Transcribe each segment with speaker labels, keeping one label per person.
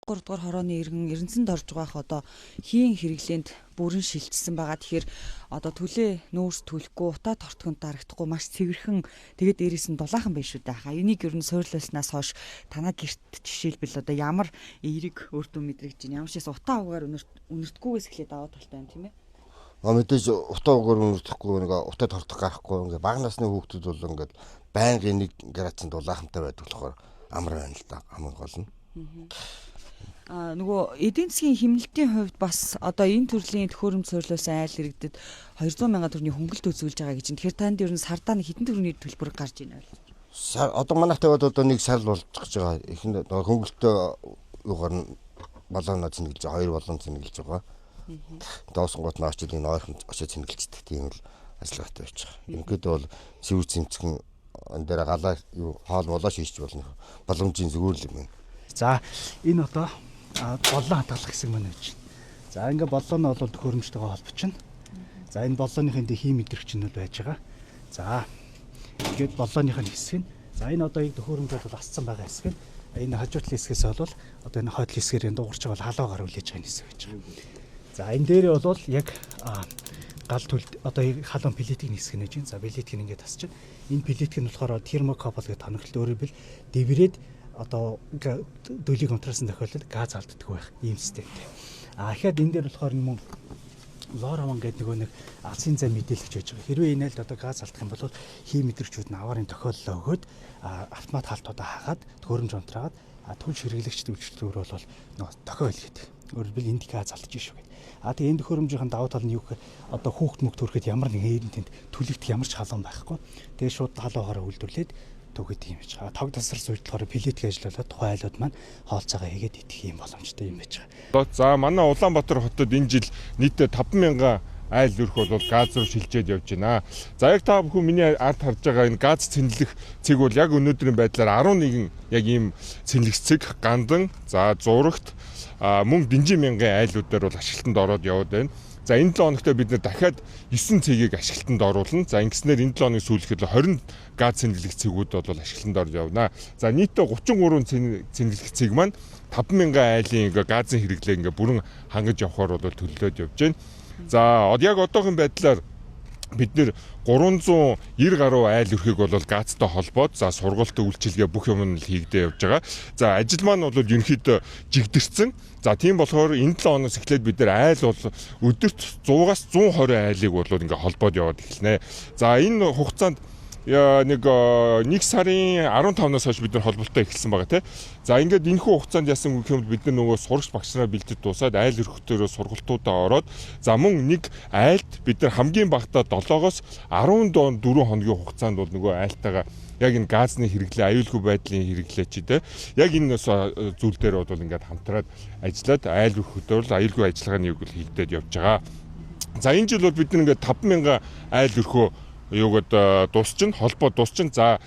Speaker 1: 3 дугаар хорооны иргэн Эрдэнэсэнд орж байгаа х одоо хийн хэрэглээнд бүрэн шилжсэн байгаа. Тэгэхээр одоо төлөө нүүрс төлөхгүй утаа тортгонд дарагдахгүй маш цэвэрхэн тэгээд дээрээс нь дулаахан байна шүү дээ. Энийг ер нь суурлааснаас хойш танаа гэрт жишээлбэл одоо ямар эерэг үр дүн мэдрэгж байна. Ямар ч бас утаа угаар үнэртгүйгээс эхлээд даваа талтай юм тийм ээ.
Speaker 2: Мэдээж утаа угаар үнэртэхгүй нэг утаа тортох гарахгүй ингээ бага насны хүүхдүүд бол ингээд байнгын 1 градусын дулаахантай байдаг болохоор амар байна л да. Амар гол нь.
Speaker 1: Нөгөө эдийн засгийн хэмнэлтийн хувьд бас одоо энэ төрлийн төхөөрөмж суурилсан айл иргэдэд 200 сая төгрөгийн хөнгөлт үзүүлж байгаа гэж байна. Тэгэхээр танд ер нь сардаа нэг хэдэн төгрөгийн төлбөр гарч ийн ойл.
Speaker 2: Одоо манайх тавьад одоо 1 сар болж байгаа. Эхэнд хөнгөлтөө юугаар нь болооно цэнгэлж 2 болон цэнгэлж байгаа. Доосон гот наачдыг ойрхон очиж цэнгэлждэг тийм л ажиллагаатай байж байгаа. Ингээд бол сэвэр цэмцгэн энэ дээр галаа юу хоол болоо шийдэж болно. Боломжийн зүгээр л юм байна.
Speaker 3: За энэ одоо боллоо хадгалах хэсэг маань байж байна. За ингээ боллоо нь бол төхөөрөмжтэйгээ холбочихно. За энэ боллооныхын дэ хий мэдрэгч нь байж байгаа. За ингээд боллооных нь хэсэг нь. За энэ одоо яг төхөөрөмж бол асцсан байгаа хэсэг нь. Энэ хажуутлын хэсгээс бол одоо энэ хойд хэсгээр дуурч байгаа халуугаар үлээж байгаа хэсэг байж байгаа. За энэ дээрээ бол яг гал төл одоо халуун плетийн хэсэг нэж байна. За плетийг ингээд тасч байна. Энэ плетик нь болохоор термокапл гэж тоногдолт өөрөөр хэл дэврээд одоо дөлийг унтраасан тохиолдолд газ алддаг байх ийм системтэй. Ахаад энэ дээр болохоор мөн лоромон гэдэг нэг азийн зам мэдээлэгч байж байгаа. Хэрвээ энэ айлд одоо газ алдах юм бол хий мэдрэгчүүд нь аварын тохиоллоо өгөөд автомат хаалтуудаа хагаад төхөөрөмж унтраагаад түнш хэрэглэгчд үйлчлэлээр бол тохиол хийдэг. Өөрөөр хэл энд газ алдаж шүү гэдэг. Тэгээ энэ төхөөрөмжийн давуу тал нь юу гэхээр одоо хүүхд мөх төрөхөд ямар нэг хээрэн тэнд түлэгдэх ямар ч халуун байхгүй. Тэгээ шууд халуухаараа үйлдвэрлээд төгөд юм байж байгаа. Тог тасар суйдлахаар плетик ажиллуулаад тухайн айлууд маань хоолцоогоо хийгээд идэх юм боломжтой юм байж байгаа.
Speaker 4: За манай Улаанбаатар хотод энэ жил нийтдээ 50000 айл өрх бол газ руу шилжээд явж байна. За яг та бүхэн миний ард харж байгаа энэ газ цэнэлэх цэг бол яг өнөөдрийн байдлаар 11 яг ийм цэнэлэх цэг гандан за зурагт мөн динжин мянган айлуудаар бол ашиглалтанд ороод яваад байна. За энэ 7 хоногт бид нэр дахиад 9 цэгийг ашиглалтанд оруулна. За ингэснээр энэ 7 хоногийн сүүлэхэд 20 газ цэнгэлэх цэгүүд бол ашиглалтанд орж явна. За нийтдээ 33 цэнгэлэх цэг маань 50000 айлын газын хэрэглээ бүрэн хангаж явахаар бол төлөвлөд явж байна. За яг одоогийн байдлаар бид нэр 390 гаруй айл өрхийг бол газтай холбоод за сургалтын үйлчилгээ бүх юм нь хийгдээ явж байгаа. За ажил маань бол ерөнхийдөө жигдэрсэн. За тийм болохоор энэ 7 хоногоос эхлээд бид нэр айл бол өдөрт 100-аас 120 айлыг бол холбоод яваад эхэлнэ. За энэ хугацаанд нэг 1 сарын 15-наас хойш бид нар холболтоо эхэлсэн байгаа тийм. За ингээд энэ хугацаанд яасан гэх юм бид нар нөгөө сурагч багш нараа бэлдэж дуусаад айл өрхтөөрөө сургалтуудаа ороод за мөн нэг айлд бид нар хамгийн багтаа 7-оос 14 хоногийн хугацаанд бол нөгөө айлтайгаа яг энэ газны хэрэглээ, аюулгүй байдлын хэрэглээ чи тийм. Яг энэ зүйл дээр бол ингээд хамтраад ажиллаад айл өрхтөөр аюулгүй ажиллагааны үг хийгдээд явж байгаа. За энэ жил бол бид нар ингээд 50000 айл өрхөө юугад дуусчин холбоо дуусчин. За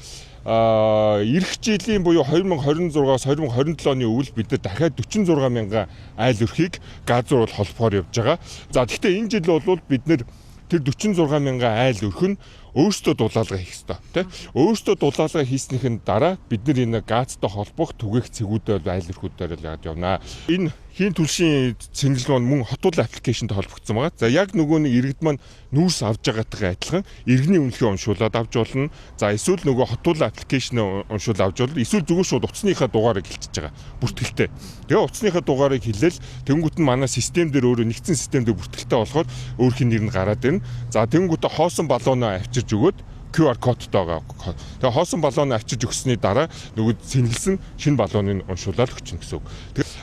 Speaker 4: эх жилийн буюу 2026-аас 2027 оны өвөл бид нар дахиад 46000 айл өрхийг газ руу холбохоор явж байгаа. За гэхдээ энэ жил бол бид нар тэр 46000 айл өрх нь өөрсдөө дулаалга хийх ёстой тийм. Өөрсдөө дулаалга хийснийхэн дараа бид нар энэ газтай холбох түгээх цэгүүдээр айл өрхүүдээр л яваад явна. Энэ хийн түлшийн цэнгэлэг мөн хотууд аппликейшнтэй холбогдсон байгаа. За яг нөгөө нэг иргэд маань нүүрс авж байгаатай адилхан иргэний үнэлгээ уншуулад авч болно. За эсвэл нөгөө хотууд аппликейшн уншуул авч болно. Эсвэл зүгээр шууд утасныхаа дугаарыг хэлчихэж байгаа. бүртгэлтэй. Тэгээ утасныхаа дугаарыг хэлээл тэнгуут нь манай систем дээр өөрөө нэгдсэн систем дээр бүртгэлтэй болохоор өөрхийн нэр нь гараад ирнэ. За тэнгуут хоосон баллоноо авчирж өгөөд QR кодтой байгаа. Тэгээ хоосон баллоноо авчирж өгсөний дараа нөгөө цэнгэлсэн шинэ баллоныг уншуулаад өгчнө гэсэн үг.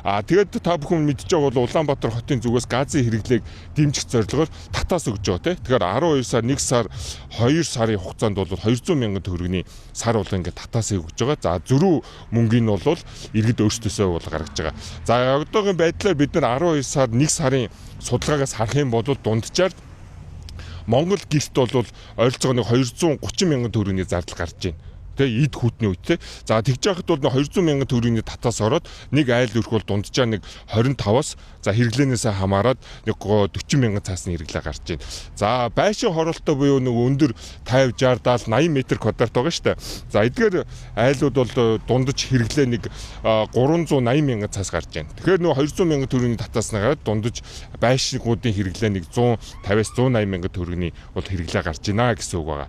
Speaker 4: Тэгээд та бүхэн мэдж байгаа бол Улаанбаатар хотын зүгээс газын хэрэглээг дэмжих зорилгоор татаас өгж байгаа тийм. Тэгэхээр 12 сар 1 сар 2 сарын хугацаанд бол 200,000 төгрөгийн сар бол ингээд татаас өгж байгаа. За зөрүү мөнгөний нь бол иргэд өөрсдөөсөө бол гаргаж байгаа. За одоогийн байдлаар бид нар 12 сар 1 сарын судалгаагаас харах юм бол дунджаар Монгол гэрт бол ойролцоогоо 230,000 төгрөгийн зардал гарч байна. Тэ эд хүүтний үед те. За тэгж яхад бол 200 мянган төгрөгийн татаас ороод нэг айл өрх бол дунджаа нэг 25-аас за хэрэглэнээсээ хамаарат нэг 40 мянган цаасны хэрэглээ гарч байна. За байшин хороолттой буюу нэг өндөр 50 60 70 80 м квадрат байгаа шүү дээ. За эдгээр айлууд бол дундаж хэрэглээ нэг 380 мянган цаас гарч байна. Тэгэхээр нөгөө 200 мянган төгрөгийн татаас нагаад дундаж байшингуудын хэрэглээ нэг 150-аас 180 мянган төгрөгийн бол хэрэглээ гарч байна гэсэн үг байгаа.